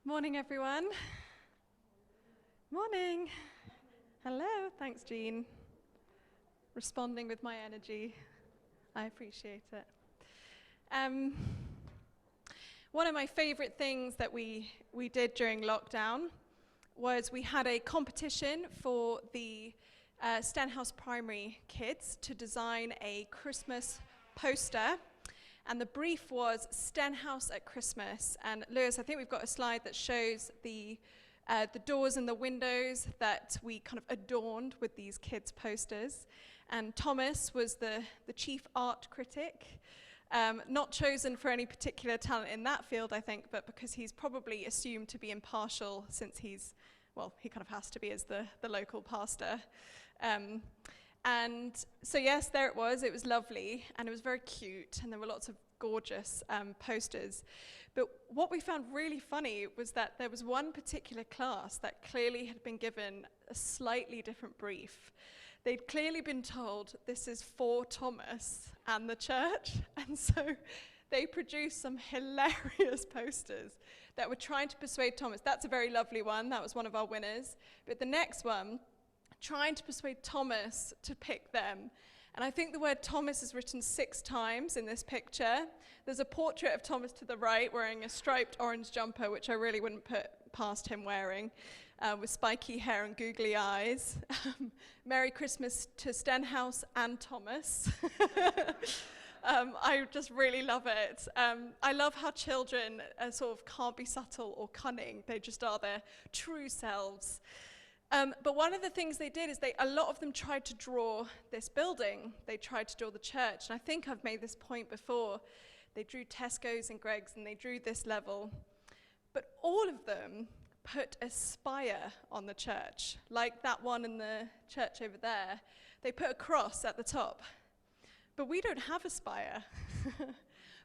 Morning, everyone. Morning. Hello. Thanks, Jean. Responding with my energy. I appreciate it. One of my favorite things that we did during lockdown was we had a competition for the Stenhouse Primary kids to design a Christmas poster. And the brief was Stenhouse at Christmas. And Lewis, I think we've got a slide that shows the doors and the windows that we kind of adorned with these kids' posters. And Thomas was the chief art critic, not chosen for any particular talent in that field, I think, but because he's probably assumed to be impartial since he kind of has to be as the local pastor. And so yes, there it was lovely, and it was very cute, and there were lots of gorgeous posters. But what we found really funny was that there was one particular class that clearly had been given a slightly different brief. They'd clearly been told, this is for Thomas and the church, and so they produced some hilarious posters that were trying to persuade Thomas. That's a very lovely one, that was one of our winners. But the next one, trying to persuade Thomas to pick them. And I think the word Thomas is written 6 times in this picture. There's a portrait of Thomas to the right wearing a striped orange jumper, which I really wouldn't put past him wearing, with spiky hair and googly eyes. Merry Christmas to Stenhouse and Thomas. I just really love it. I love how children sort of can't be subtle or cunning. They just are their true selves. But one of the things they did is a lot of them tried to draw this building. They tried to draw the church. And I think I've made this point before. They drew Tesco's and Greggs, and they drew this level. But all of them put a spire on the church, like that one in the church over there. They put a cross at the top. But we don't have a spire.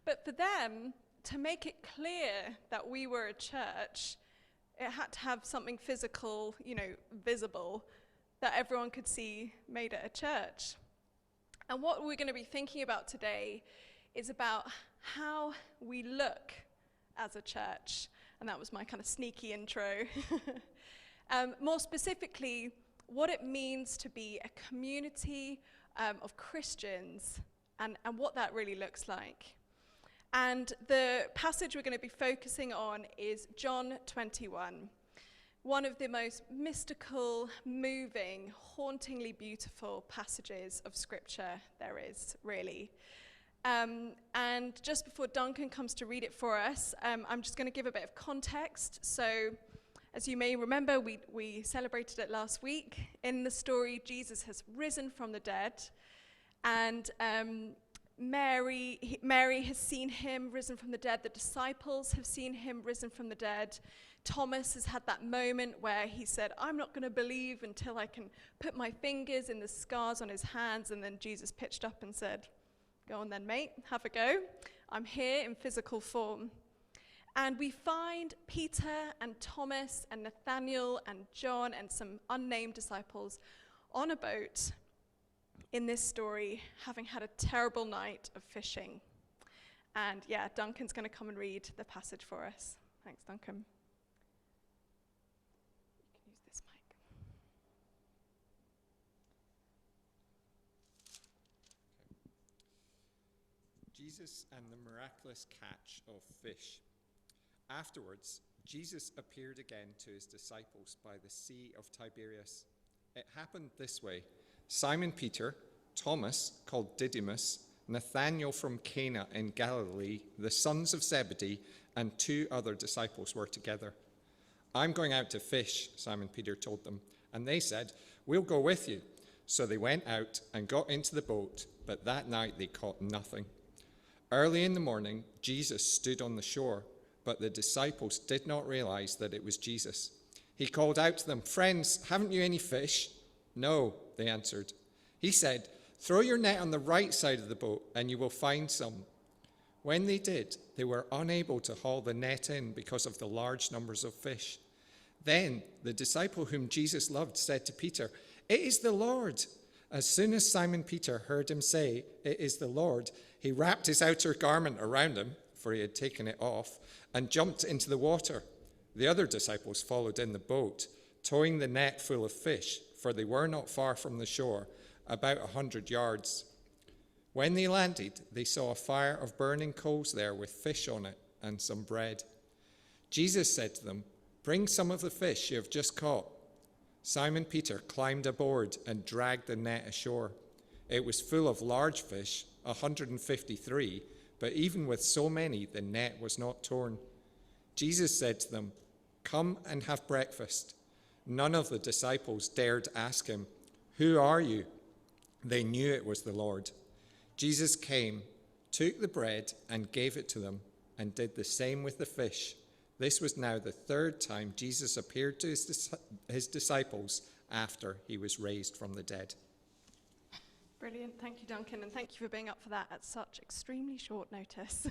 But for them, to make it clear that we were a church, it had to have something physical, visible, that everyone could see made at a church. And what we're going to be thinking about today is about how we look as a church. And that was my kind of sneaky intro. More specifically, what it means to be a community of Christians and what that really looks like. And the passage we're going to be focusing on is John 21, one of the most mystical, moving, hauntingly beautiful passages of Scripture there is, really. And just before Duncan comes to read it for us, I'm just going to give a bit of context. So, as you may remember, we celebrated it last week. In the story, Jesus has risen from the dead, and Mary has seen him risen from the dead. The disciples have seen him risen from the dead. Thomas has had that moment where he said, I'm not going to believe until I can put my fingers in the scars on his hands. And then Jesus pitched up and said, go on then, mate, have a go. I'm here in physical form. And we find Peter and Thomas and Nathaniel and John and some unnamed disciples on a boat in this story, having had a terrible night of fishing. And yeah, Duncan's going to come and read the passage for us. Thanks, Duncan. You can use this mic. Jesus and the miraculous catch of fish. Afterwards, Jesus appeared again to his disciples by the Sea of Tiberias. It happened this way. Simon Peter, Thomas, called Didymus, Nathanael from Cana in Galilee, the sons of Zebedee, and 2 other disciples were together. I'm going out to fish, Simon Peter told them, and they said, we'll go with you. So they went out and got into the boat, but that night they caught nothing. Early in the morning, Jesus stood on the shore, but the disciples did not realize that it was Jesus. He called out to them, friends, haven't you any fish? No, they answered. He said, throw your net on the right side of the boat and you will find some. When they did, they were unable to haul the net in because of the large numbers of fish. Then the disciple whom Jesus loved said to Peter, it is the Lord. As soon as Simon Peter heard him say, it is the Lord, he wrapped his outer garment around him, for he had taken it off, and jumped into the water. The other disciples followed in the boat, towing the net full of fish, for they were not far from the shore, about 100 yards. When they landed, they saw a fire of burning coals there with fish on it and some bread. Jesus said to them, "Bring some of the fish you have just caught." Simon Peter climbed aboard and dragged the net ashore. It was full of large fish, 153, but even with so many, the net was not torn. Jesus said to them, "Come and have breakfast." None of the disciples dared ask him, "Who are you?" They knew it was the Lord. Jesus came, took the bread and gave it to them, and did the same with the fish. This was now the third time Jesus appeared to his disciples after he was raised from the dead. Brilliant. Thank you, Duncan, and thank you for being up for that at such extremely short notice.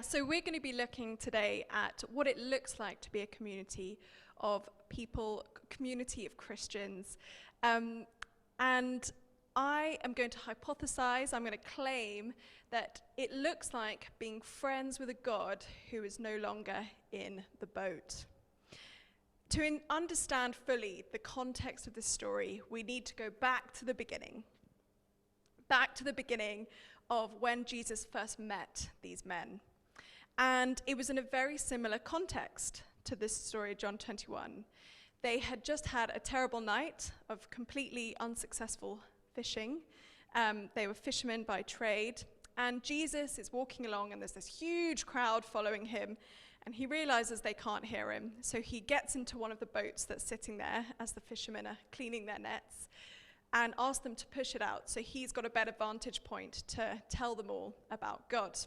So we're going to be looking today at what it looks like to be a community of people, community of Christians. And I am going to hypothesize, I'm going to claim that it looks like being friends with a God who is no longer in the boat. To understand fully the context of this story, we need to go back to the beginning of when Jesus first met these men. And it was in a very similar context to this story, John 21. They had just had a terrible night of completely unsuccessful fishing. They were fishermen by trade. And Jesus is walking along, and there's this huge crowd following him. And he realizes they can't hear him. So he gets into one of the boats that's sitting there as the fishermen are cleaning their nets and asks them to push it out. So he's got a better vantage point to tell them all about God.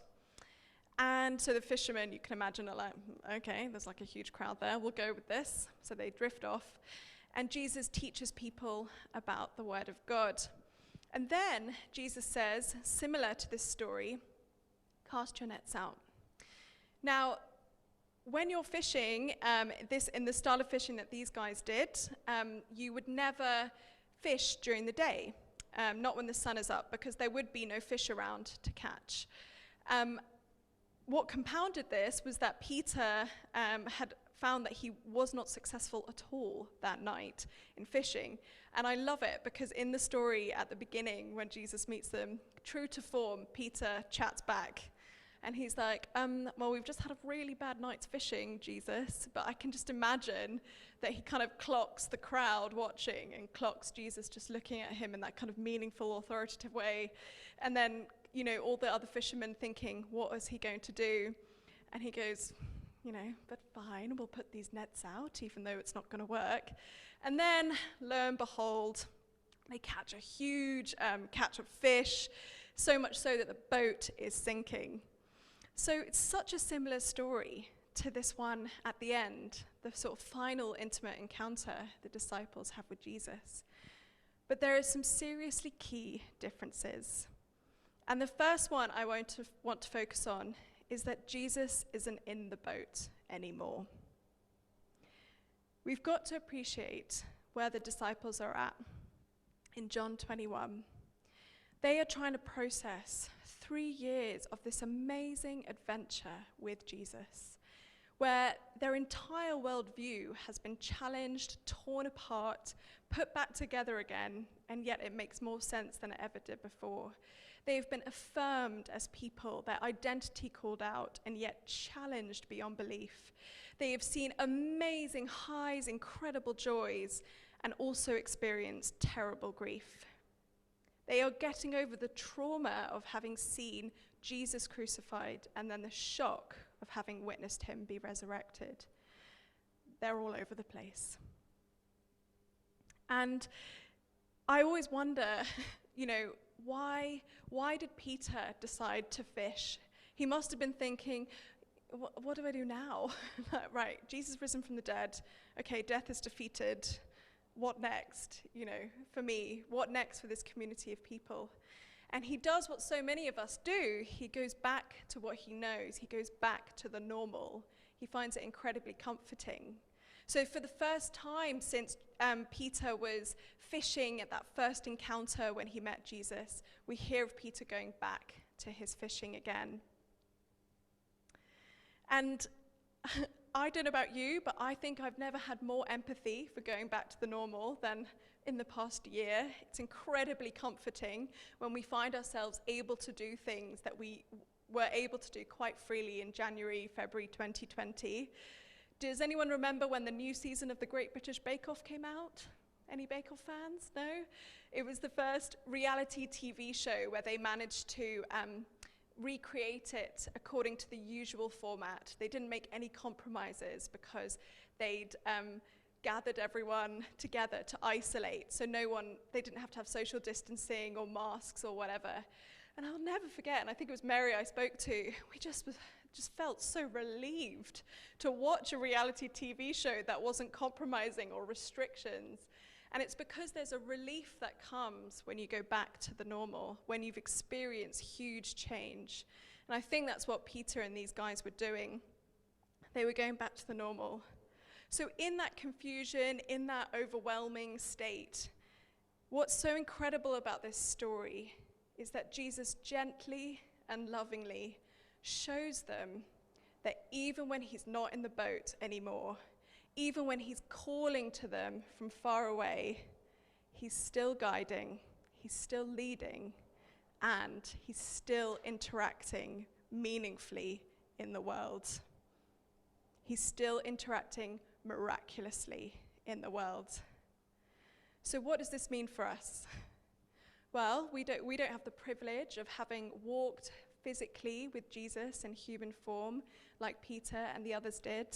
And so the fishermen, you can imagine, are like, okay, there's like a huge crowd there. We'll go with this. So they drift off. And Jesus teaches people about the word of God. And then Jesus says, similar to this story, cast your nets out. Now, when you're fishing, in the style of fishing that these guys did, you would never fish during the day, not when the sun is up, because there would be no fish around to catch. What compounded this was that Peter had found that he was not successful at all that night in fishing. And I love it because in the story at the beginning, when Jesus meets them, true to form, Peter chats back. And he's like, well, we've just had a really bad night's fishing, Jesus. But I can just imagine that he kind of clocks the crowd watching and clocks Jesus just looking at him in that kind of meaningful, authoritative way. And then, all the other fishermen thinking, what is he going to do? And he goes, but fine, we'll put these nets out, even though it's not going to work. And then, lo and behold, they catch a huge catch of fish, so much so that the boat is sinking. So it's such a similar story to this one at the end, the sort of final intimate encounter the disciples have with Jesus. But there are some seriously key differences. And the first one I want to focus on is that Jesus isn't in the boat anymore. We've got to appreciate where the disciples are at in John 21. They are trying to process 3 years of this amazing adventure with Jesus, where their entire worldview has been challenged, torn apart, put back together again, and yet it makes more sense than it ever did before. They've been affirmed as people, their identity called out, and yet challenged beyond belief. They have seen amazing highs, incredible joys, and also experienced terrible grief. They are getting over the trauma of having seen Jesus crucified and then the shock of having witnessed him be resurrected. They're all over the place. And I always wonder, why did Peter decide to fish? He must have been thinking, what do I do now? Right, Jesus risen from the dead. Okay, death is defeated. What next? For me, what next for this community of people? And he does what so many of us do. He goes back to what he knows. He goes back to the normal. He finds it incredibly comforting. So for the first time since Peter was fishing at that first encounter when he met Jesus, we hear of Peter going back to his fishing again. And I don't know about you, but I think I've never had more empathy for going back to the normal than in the past year. It's incredibly comforting when we find ourselves able to do things that we were able to do quite freely in January, February 2020. Does anyone remember when the new season of the Great British Bake Off came out? Any Bake Off fans? No? It was the first reality TV show where they managed to recreate it according to the usual format. They didn't make any compromises because they'd gathered everyone together to isolate, so they didn't have to have social distancing or masks or whatever. And I'll never forget, and I think it was Mary I spoke to, we just felt so relieved to watch a reality TV show that wasn't compromising or restrictions. And it's because there's a relief that comes when you go back to the normal, when you've experienced huge change. And I think that's what Peter and these guys were doing. They were going back to the normal. So in that confusion, in that overwhelming state, what's so incredible about this story is that Jesus gently and lovingly shows them that even when he's not in the boat anymore, even when he's calling to them from far away, he's still guiding, he's still leading, and he's still interacting meaningfully in the world. He's still interacting miraculously in the world. So what does this mean for us? Well, we don't have the privilege of having walked physically with Jesus in human form like Peter and the others did.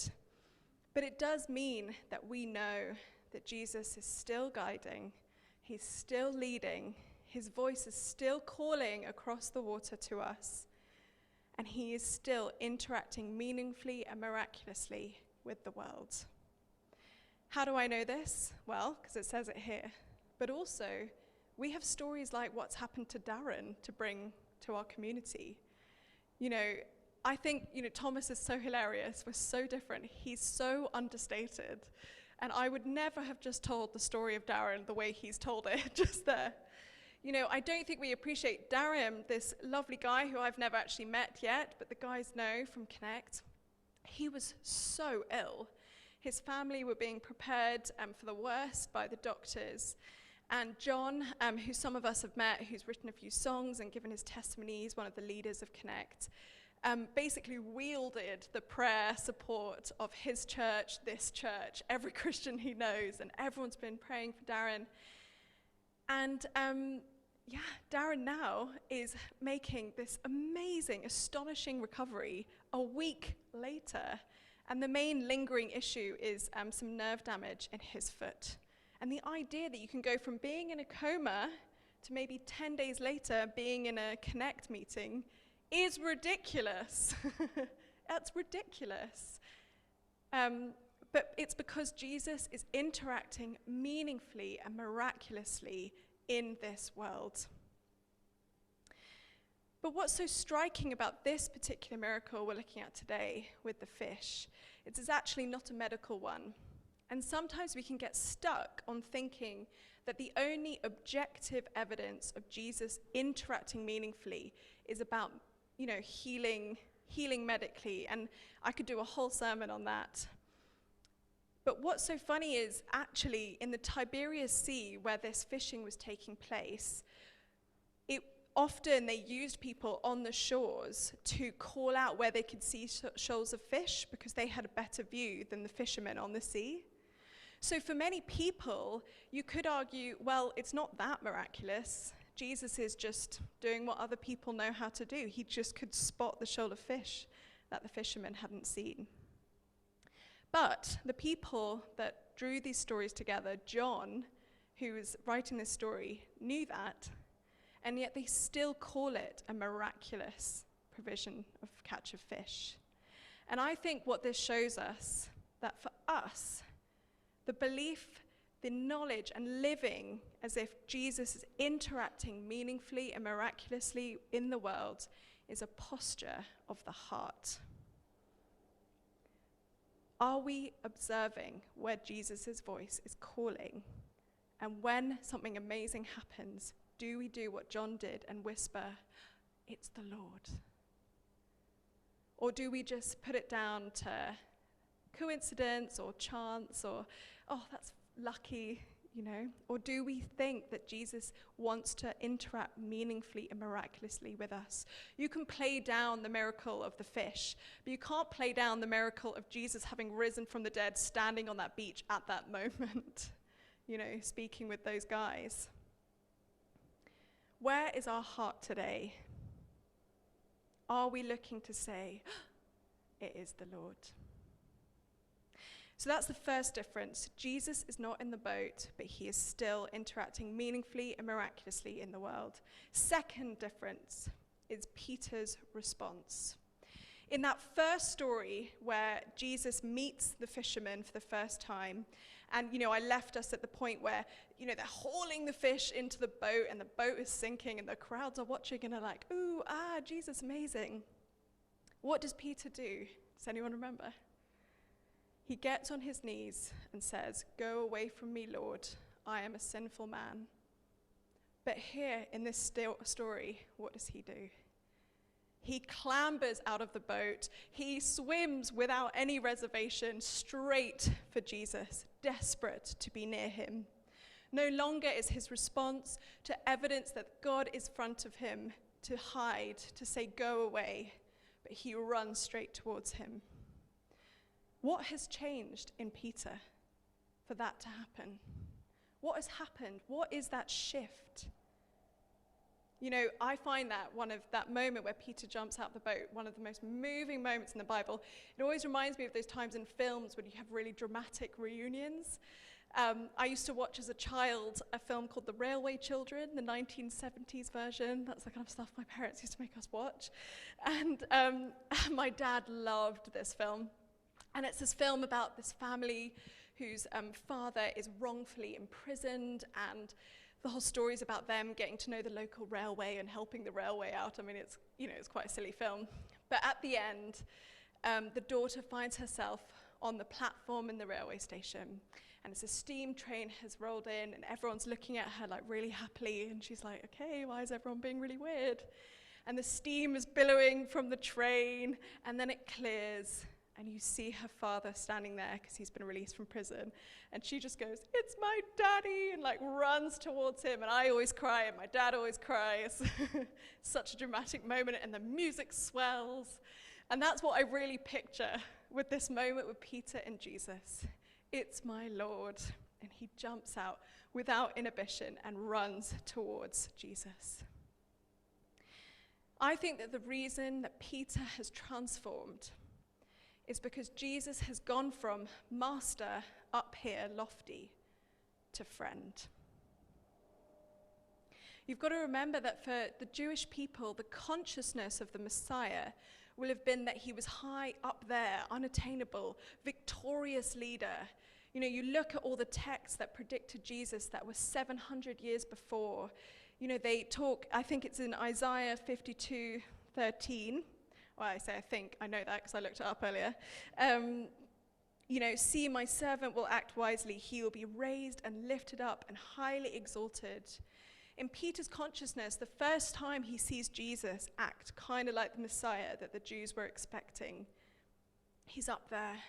But it does mean that we know that Jesus is still guiding, he's still leading, his voice is still calling across the water to us, and he is still interacting meaningfully and miraculously with the world. How do I know this? Well, because it says it here. But also, we have stories like what's happened to Darren to bring to our community. I think, Thomas is so hilarious. We're so different. He's so understated. And I would never have just told the story of Darren the way he's told it, just there. I don't think we appreciate Darren, this lovely guy who I've never actually met yet, but the guys know from Connect. He was so ill. His family were being prepared for the worst by the doctors. And John, who some of us have met, who's written a few songs and given his testimony, he's one of the leaders of Connect, basically wielded the prayer support of his church, this church, every Christian he knows, and everyone's been praying for Darren. And Darren now is making this amazing, astonishing recovery a week later. And the main lingering issue is some nerve damage in his foot. And the idea that you can go from being in a coma to maybe 10 days later being in a Connect meeting is ridiculous. That's ridiculous. But it's because Jesus is interacting meaningfully and miraculously in this world. But what's so striking about this particular miracle we're looking at today with the fish, it's actually not a medical one. And sometimes we can get stuck on thinking that the only objective evidence of Jesus interacting meaningfully is about, healing medically. And I could do a whole sermon on that. But what's so funny is actually in the Tiberias Sea where this fishing was taking place, often they used people on the shores to call out where they could see shoals of fish because they had a better view than the fishermen on the sea. So for many people, you could argue, well, it's not that miraculous. Jesus is just doing what other people know how to do. He just could spot the shoal of fish that the fishermen hadn't seen. But the people that drew these stories together, John, who was writing this story, knew that, and yet they still call it a miraculous provision of catch of fish. And I think what this shows us, that for us, the belief, the knowledge, and living as if Jesus is interacting meaningfully and miraculously in the world is a posture of the heart. Are we observing where Jesus' voice is calling? And when something amazing happens, do we do what John did and whisper, "It's the Lord"? Or do we just put it down to coincidence or chance or, oh, that's lucky, you know? Or do we think that Jesus wants to interact meaningfully and miraculously with us? You can play down the miracle of the fish, but you can't play down the miracle of Jesus having risen from the dead, standing on that beach at that moment, you know, speaking with those guys. Where is our heart today? Are we looking to say, it is the Lord? So that's the first difference. Jesus is not in the boat, but he is still interacting meaningfully and miraculously in the world. Second difference is Peter's response. In that first story where Jesus meets the fishermen for the first time, and, you know, I left us at the point where, you know, they're hauling the fish into the boat and the boat is sinking and the crowds are watching and are like, ooh, Jesus, amazing. What does Peter do? Does anyone remember? He gets on his knees and says, "Go away from me, Lord, I am a sinful man." But here in this story, what does he do? He clambers out of the boat. He swims without any reservation straight for Jesus, desperate to be near him. No longer is his response to evidence that God is in front of him to hide, to say, "Go away," but he runs straight towards him. What has changed in Peter for that to happen? What has happened? What is that shift? You know, I find that that moment where Peter jumps out the boat, one of the most moving moments in the Bible. It always reminds me of those times in films when you have really dramatic reunions. I used to watch as a child a film called The Railway Children, the 1970s version. That's the kind of stuff my parents used to make us watch. And my dad loved this film. And it's this film about this family whose father is wrongfully imprisoned, and the whole story is about them getting to know the local railway and helping the railway out. I mean, it's quite a silly film. But at the end, the daughter finds herself on the platform in the railway station, and as a steam train has rolled in, and everyone's looking at her like really happily, and she's like, okay, why is everyone being really weird? And the steam is billowing from the train, and then it clears, and you see her father standing there because he's been released from prison. And she just goes, "It's my daddy," and like runs towards him. And I always cry, and my dad always cries. Such a dramatic moment, and the music swells. And that's what I really picture with this moment with Peter and Jesus. It's my Lord. And he jumps out without inhibition and runs towards Jesus. I think that the reason that Peter has transformed is because Jesus has gone from master, up here, lofty, to friend. You've got to remember that for the Jewish people, the consciousness of the Messiah will have been that he was high up there, unattainable, victorious leader. You know, you look at all the texts that predicted Jesus that were 700 years before. You know, they talk, I think it's in Isaiah 52:13. Well, I know that because I looked it up earlier. See, my servant will act wisely. He will be raised and lifted up and highly exalted. In Peter's consciousness, the first time he sees Jesus act kind of like the Messiah that the Jews were expecting, he's up there,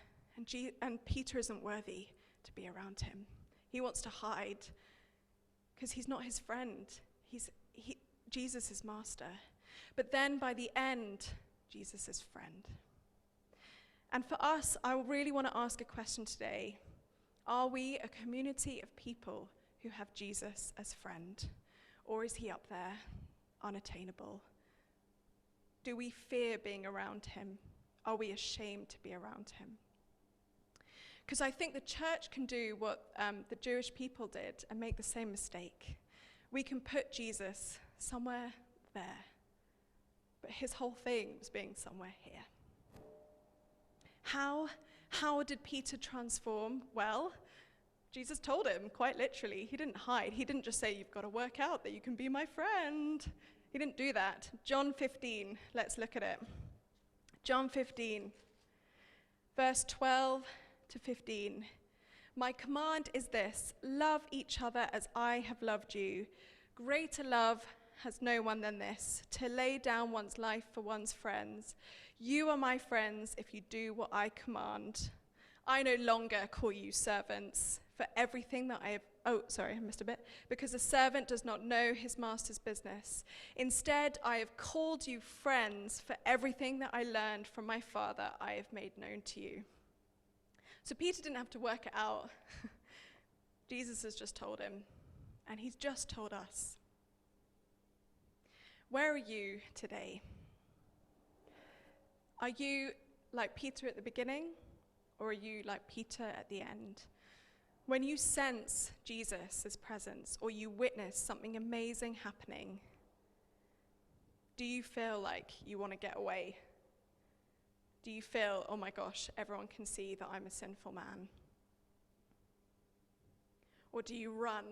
and Peter isn't worthy to be around him. He wants to hide because he's not his friend. Jesus is master. But then by the end, Jesus is friend. And for us, I really want to ask a question today. Are we a community of people who have Jesus as friend? Or is he up there, unattainable? Do we fear being around him? Are we ashamed to be around him? Because I think the church can do what the Jewish people did and make the same mistake. We can put Jesus somewhere there. But his whole thing was being somewhere here. How did Peter transform? Well, Jesus told him, quite literally. He didn't hide. He didn't just say, "You've got to work out that you can be my friend." He didn't do that. John 15, let's look at it. John 15, verse 12 to 15. "My command is this, love each other as I have loved you. Greater love has no one than this, to lay down one's life for one's friends. You are my friends if you do what I command. I no longer call you servants for everything that I have. Oh, sorry, I missed a bit. Because a servant does not know his master's business. Instead, I have called you friends, for everything that I learned from my Father I have made known to you. So Peter didn't have to work it out. Jesus has just told him, and he's just told us. Where are you today? Are you like Peter at the beginning, or are you like Peter at the end? When you sense Jesus' presence, or you witness something amazing happening, do you feel like you want to get away? Do you feel, oh my gosh, everyone can see that I'm a sinful man? Or do you run,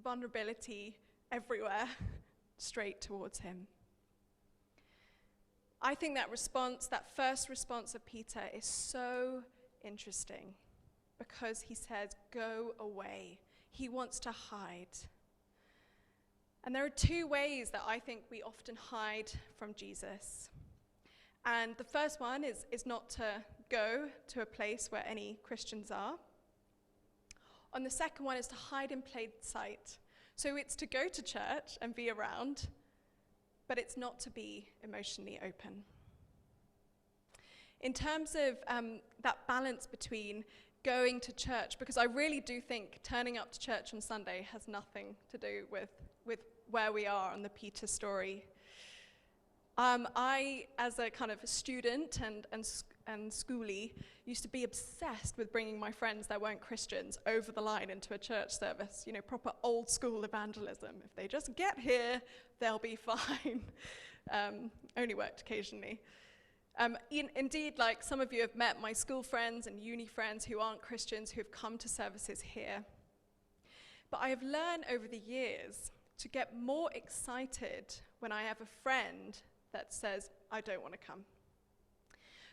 vulnerability everywhere, straight towards him? I think that response, that first response of Peter, is so interesting because he says, go away. He wants to hide. And there are two ways that I think we often hide from Jesus. And the first one is not to go to a place where any Christians are. And the second one is to hide in plain sight. So it's to go to church and be around, but it's not to be emotionally open. In terms of that balance between going to church, because I really do think turning up to church on Sunday has nothing to do with where we are on the Peter story. I, as a kind of a student and schoolie, used to be obsessed with bringing my friends that weren't Christians over the line into a church service, proper old school evangelism. If they just get here, they'll be fine. Only worked occasionally. Indeed, like some of you have met my school friends and uni friends who aren't Christians who have come to services here. But I have learned over the years to get more excited when I have a friend that says, I don't want to come.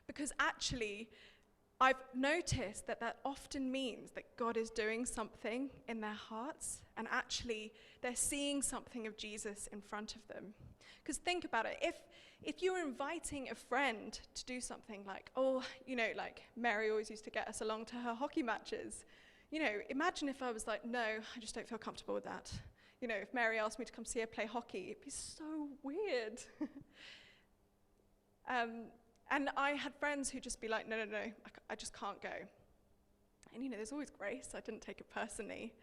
Because actually, I've noticed that often means that God is doing something in their hearts, and actually they're seeing something of Jesus in front of them. Because think about it, if you're inviting a friend to do something like, like Mary always used to get us along to her hockey matches. Imagine if I was like, no, I just don't feel comfortable with that. If Mary asked me to come see her play hockey, it'd be so weird. And I had friends who'd just be like, no, I just can't go. And there's always grace. I didn't take it personally.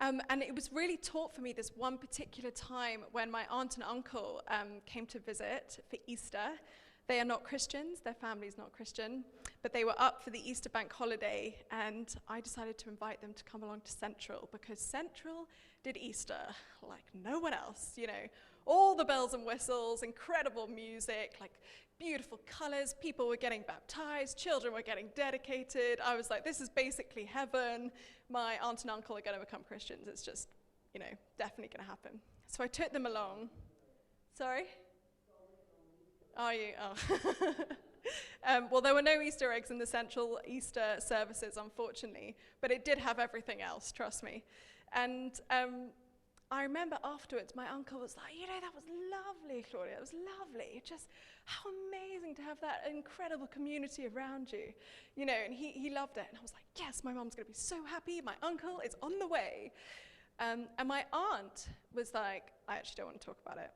And it was really taught for me this one particular time when my aunt and uncle came to visit for Easter. They are not Christians, their family's not Christian, but they were up for the Easter bank holiday, and I decided to invite them to come along to Central, because Central did Easter like no one else, all the bells and whistles, incredible music, like beautiful colors, people were getting baptized, children were getting dedicated. I was like, this is basically heaven. My aunt and uncle are going to become Christians. It's just, definitely going to happen. So I took them along. Sorry? Are you? Oh. Well, there were no Easter eggs in the Central Easter services, unfortunately, but it did have everything else, trust me. And I remember afterwards, my uncle was like, that was lovely, Claudia, it was lovely. Just how amazing to have that incredible community around you, and he loved it. And I was like, yes, my mom's going to be so happy. My uncle is on the way. And my aunt was like, I actually don't want to talk about it.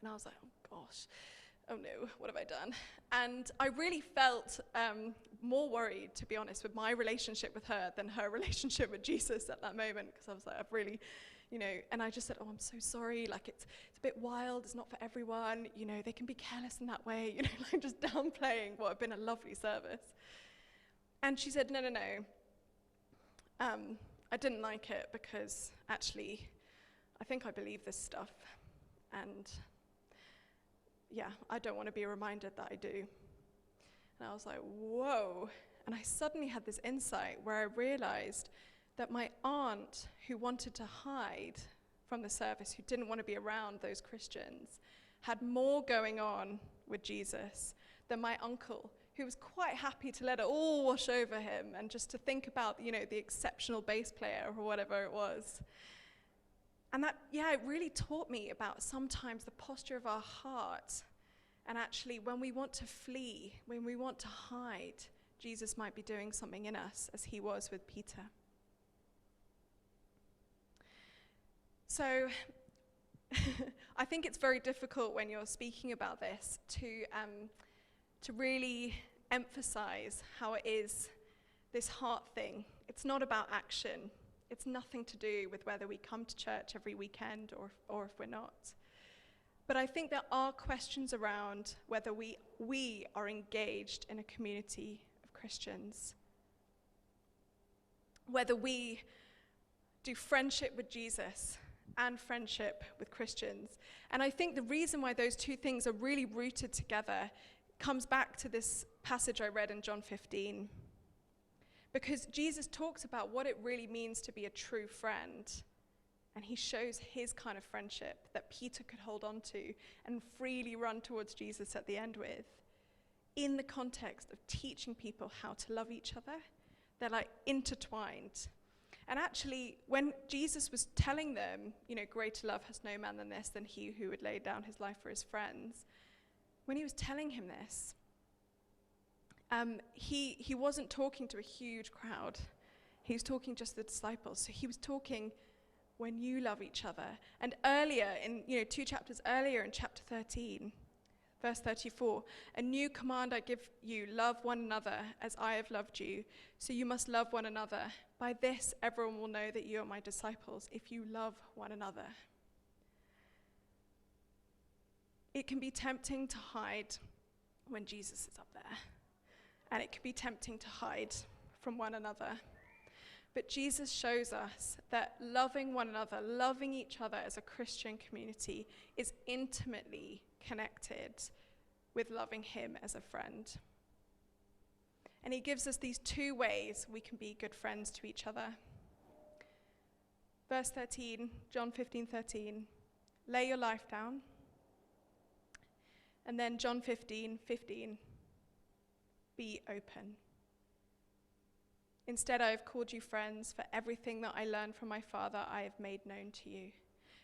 And I was like, oh, gosh. Oh no, what have I done? And I really felt more worried, to be honest, with my relationship with her than her relationship with Jesus at that moment, because I was like, I've really, and I just said, oh, I'm so sorry, like it's a bit wild, it's not for everyone, they can be careless in that way, like just downplaying what had been a lovely service. And she said, no. I didn't like it because actually, I think I believe this stuff, and yeah, I don't want to be reminded that I do. And I was like, whoa. And I suddenly had this insight where I realized that my aunt, who wanted to hide from the service, who didn't want to be around those Christians, had more going on with Jesus than my uncle, who was quite happy to let it all wash over him and just to think about, the exceptional bass player or whatever it was. And that, it really taught me about sometimes the posture of our heart, and actually when we want to flee, when we want to hide, Jesus might be doing something in us as he was with Peter. So I think it's very difficult when you're speaking about this to really emphasize how it is this heart thing. It's not about action. It's nothing to do with whether we come to church every weekend or if we're not. But I think there are questions around whether we are engaged in a community of Christians. Whether we do friendship with Jesus and friendship with Christians. And I think the reason why those two things are really rooted together comes back to this passage I read in John 15. Because Jesus talks about what it really means to be a true friend. And he shows his kind of friendship that Peter could hold on to and freely run towards Jesus at the end with, in the context of teaching people how to love each other. They're like intertwined. And actually, when Jesus was telling them, greater love has no man than this, than he who would lay down his life for his friends, when he was telling him this, he wasn't talking to a huge crowd. He was talking just to the disciples. So he was talking when you love each other. And earlier, in 2 chapters earlier, in chapter 13, verse 34, a new command I give you, love one another as I have loved you. So you must love one another. By this, everyone will know that you are my disciples, if you love one another. It can be tempting to hide when Jesus is up there. And it can be tempting to hide from one another. But Jesus shows us that loving one another, loving each other as a Christian community is intimately connected with loving him as a friend. And he gives us these two ways we can be good friends to each other. Verse 13, John 15:13, lay your life down. And then John 15:15, be open. Instead, I have called you friends, for everything that I learned from my Father I have made known to you.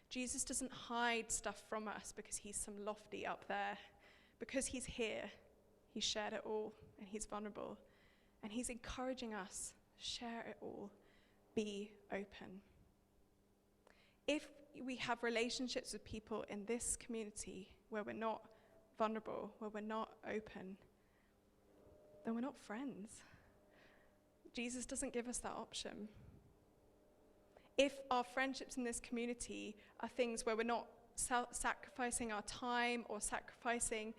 Jesus doesn't hide stuff from us because he's some lofty up there. Because he's here, he shared it all, and he's vulnerable. And he's encouraging us, share it all, be open. If we have relationships with people in this community where we're not vulnerable, where we're not open, then we're not friends. Jesus doesn't give us that option. If our friendships in this community are things where we're not sacrificing our time or sacrificing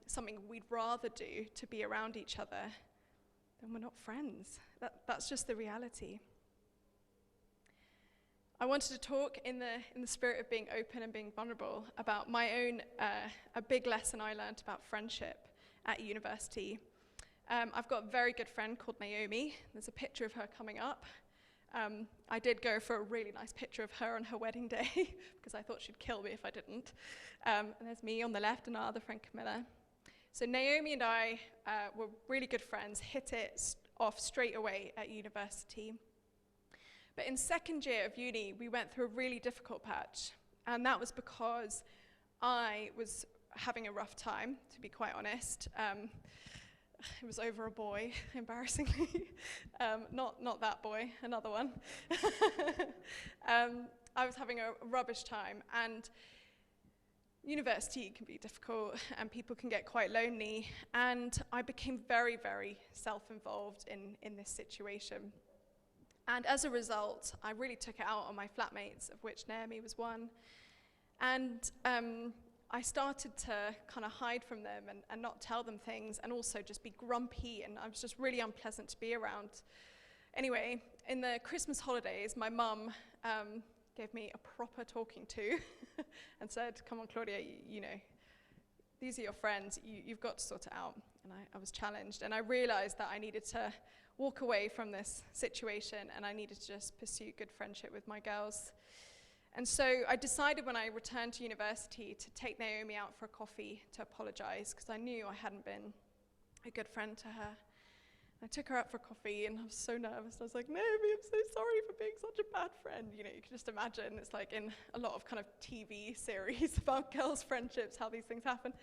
something we'd rather do to be around each other, then we're not friends. That's just the reality. I wanted to talk in the spirit of being open and being vulnerable about my own, a big lesson I learned about friendship at university. I've got a very good friend called Naomi. There's a picture of her coming up. I did go for a really nice picture of her on her wedding day because I thought she'd kill me if I didn't. And there's me on the left and our other friend Camilla. So Naomi and I were really good friends, hit it off straight away at university. But in second year of uni, we went through a really difficult patch. And that was because I was having a rough time, to be quite honest. It was over a boy, embarrassingly. Not that boy, another one. I was having a rubbish time, and university can be difficult, and people can get quite lonely, and I became very, very self-involved in this situation. And as a result, I really took it out on my flatmates, of which Naomi was one. And I started to kind of hide from them and not tell them things, and also just be grumpy, and I was just really unpleasant to be around. Anyway, in the Christmas holidays, my mum gave me a proper talking to and said, come on, Claudia, you know, these are your friends, you've got to sort it out. And I was challenged, and I realized that I needed to walk away from this situation, and I needed to just pursue good friendship with my girls. And so I decided when I returned to university to take Naomi out for a coffee to apologize, because I knew I hadn't been a good friend to her. I took her out for coffee, and I was so nervous. I was like, Naomi, I'm so sorry for being such a bad friend. You know, you can just imagine, it's like in a lot of kind of TV series about girls' friendships, how these things happen.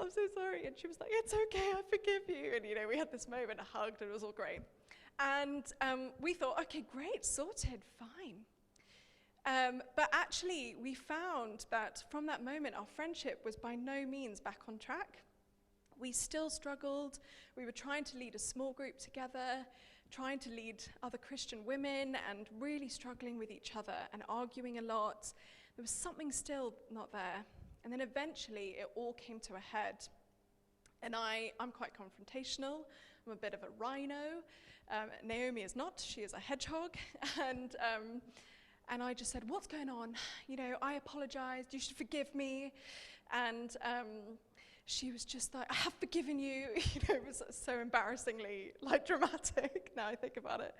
I'm so sorry. And she was like, it's okay, I forgive you. And, we had this moment, hugged, and it was all great. And we thought, okay, great, sorted, fine. But actually, we found that from that moment, our friendship was by no means back on track. We still struggled. We were trying to lead a small group together, trying to lead other Christian women, and really struggling with each other and arguing a lot. There was something still not there. And then eventually, it all came to a head. And I'm quite confrontational. I'm a bit of a rhino. Naomi is not. She is a hedgehog. And I just said, what's going on? I apologized. You should forgive me. And she was just like, I have forgiven you. It was so embarrassingly dramatic now I think about it.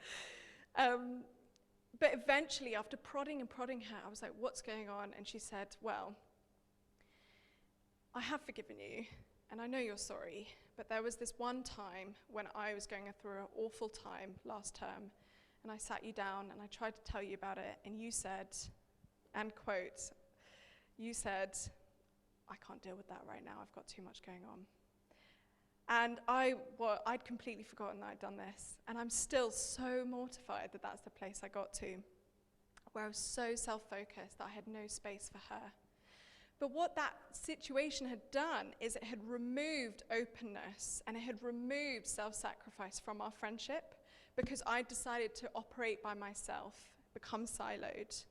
But eventually, after prodding her, I was like, what's going on? And she said, well, I have forgiven you, and I know you're sorry, but there was this one time when I was going through an awful time last term, and I sat you down and I tried to tell you about it, and you said, and quote, you said, I can't deal with that right now, I've got too much going on. And I'd completely forgotten that I'd done this, and I'm still so mortified that that's the place I got to, where I was so self-focused that I had no space for her. But what that situation had done is it had removed openness and it had removed self-sacrifice from our friendship, because I decided to operate by myself, become siloed.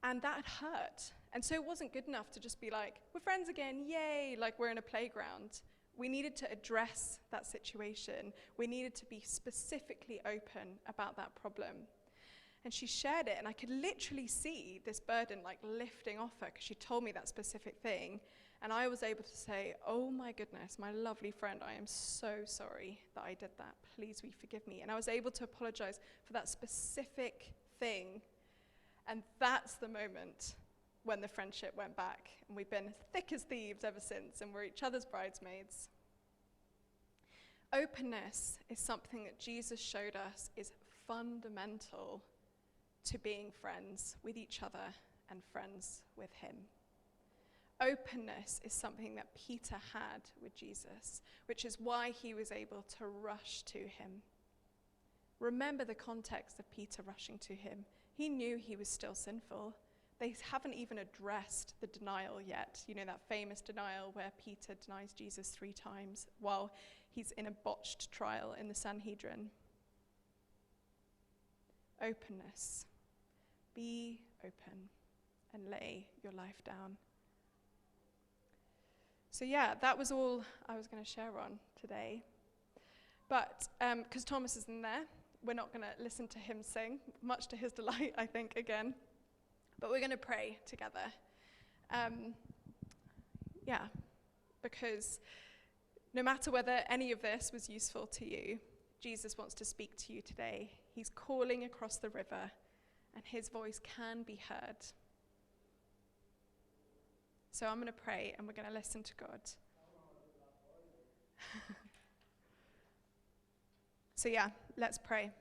And that had hurt. And so it wasn't good enough to just be like, we're friends again, yay, like we're in a playground. We needed to address that situation. We needed to be specifically open about that problem. And she shared it, and I could literally see this burden lifting off her, because she told me that specific thing. And I was able to say, oh my goodness, my lovely friend, I am so sorry that I did that. Please, will you forgive me? And I was able to apologize for that specific thing. And that's the moment when the friendship went back. And we've been thick as thieves ever since, and we're each other's bridesmaids. Openness is something that Jesus showed us is fundamental to being friends with each other and friends with him. Openness is something that Peter had with Jesus, which is why he was able to rush to him. Remember the context of Peter rushing to him. He knew he was still sinful. They haven't even addressed the denial yet. That famous denial where Peter denies Jesus 3 times while he's in a botched trial in the Sanhedrin. Openness. Be open and lay your life down. So that was all I was going to share on today. But because Thomas is in there, we're not going to listen to him sing, much to his delight, I think, again. But we're going to pray together. Because no matter whether any of this was useful to you, Jesus wants to speak to you today. He's calling across the river, and his voice can be heard. So I'm going to pray, and we're going to listen to God. So let's pray.